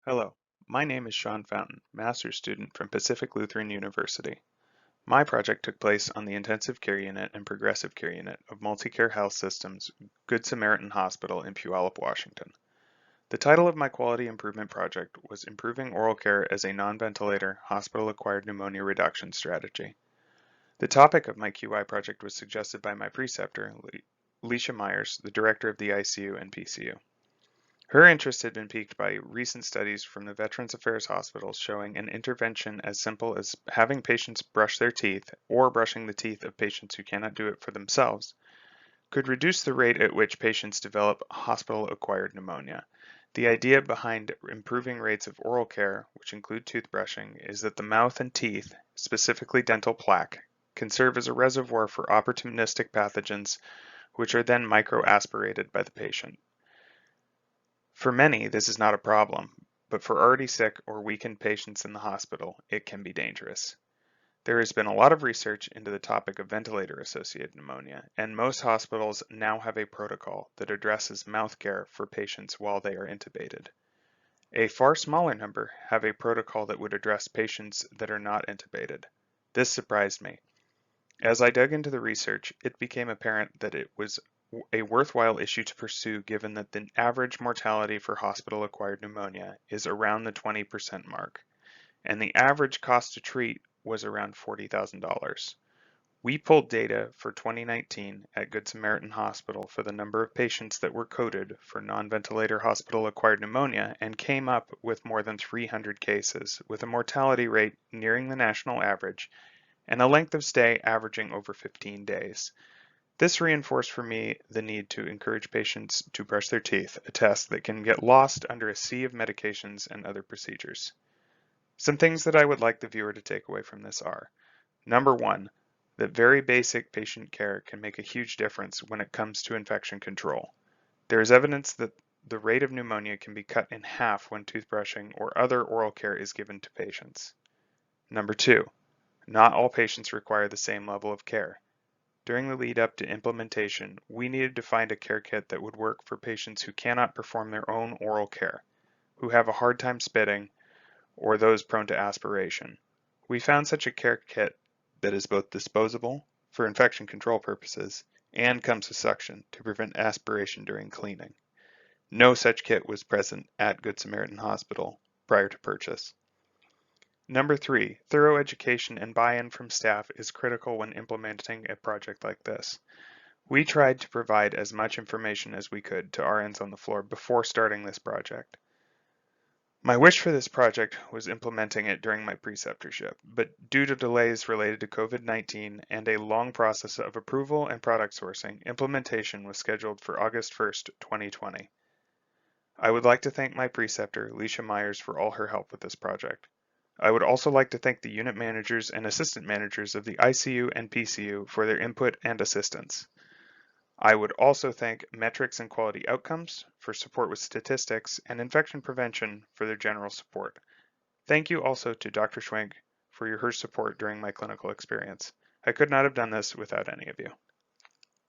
Hello, my name is Sean Fountain, master's student from Pacific Lutheran University. My project took place on the intensive care unit and progressive care unit of Multicare Health System's Good Samaritan Hospital in Puyallup, Washington. The title of my quality improvement project was Improving Oral Care as a Non-Ventilator Hospital-Acquired Pneumonia Reduction Strategy. The topic of my QI project was suggested by my preceptor, Leisha Myers, the director of the ICU and PCU. Her interest had been piqued by recent studies from the Veterans Affairs hospitals showing an intervention as simple as having patients brush their teeth or brushing the teeth of patients who cannot do it for themselves could reduce the rate at which patients develop hospital-acquired pneumonia. The idea behind improving rates of oral care, which include toothbrushing, is that the mouth and teeth, specifically dental plaque, can serve as a reservoir for opportunistic pathogens, which are then microaspirated by the patient. For many, this is not a problem, but for already sick or weakened patients in the hospital, it can be dangerous. There has been a lot of research into the topic of ventilator-associated pneumonia, and most hospitals now have a protocol that addresses mouth care for patients while they are intubated. A far smaller number have a protocol that would address patients that are not intubated. This surprised me. As I dug into the research, it became apparent that it was a worthwhile issue to pursue given that the average mortality for hospital-acquired pneumonia is around the 20% mark, and the average cost to treat was around $40,000. We pulled data for 2019 at Good Samaritan Hospital for the number of patients that were coded for non-ventilator hospital-acquired pneumonia and came up with more than 300 cases, with a mortality rate nearing the national average and a length of stay averaging over 15 days. This reinforced for me the need to encourage patients to brush their teeth, a task that can get lost under a sea of medications and other procedures. Some things that I would like the viewer to take away from this are: number one, that very basic patient care can make a huge difference when it comes to infection control. There is evidence that the rate of pneumonia can be cut in half when toothbrushing or other oral care is given to patients. Number two, not all patients require the same level of care. During the lead up to implementation, we needed to find a care kit that would work for patients who cannot perform their own oral care, who have a hard time spitting, or those prone to aspiration. We found such a care kit that is both disposable, for infection control purposes, and comes with suction to prevent aspiration during cleaning. No such kit was present at Good Samaritan Hospital prior to purchase. Number three, thorough education and buy-in from staff is critical when implementing a project like this. We tried to provide as much information as we could to RNs on the floor before starting this project. My wish for this project was implementing it during my preceptorship, but due to delays related to COVID-19 and a long process of approval and product sourcing, implementation was scheduled for August 1st, 2020. I would like to thank my preceptor, Leisha Myers, for all her help with this project. I would also like to thank the unit managers and assistant managers of the ICU and PCU for their input and assistance. I would also thank Metrics and Quality Outcomes for support with statistics and Infection Prevention for their general support. Thank you also to Dr. Schwenk for her support during my clinical experience. I could not have done this without any of you.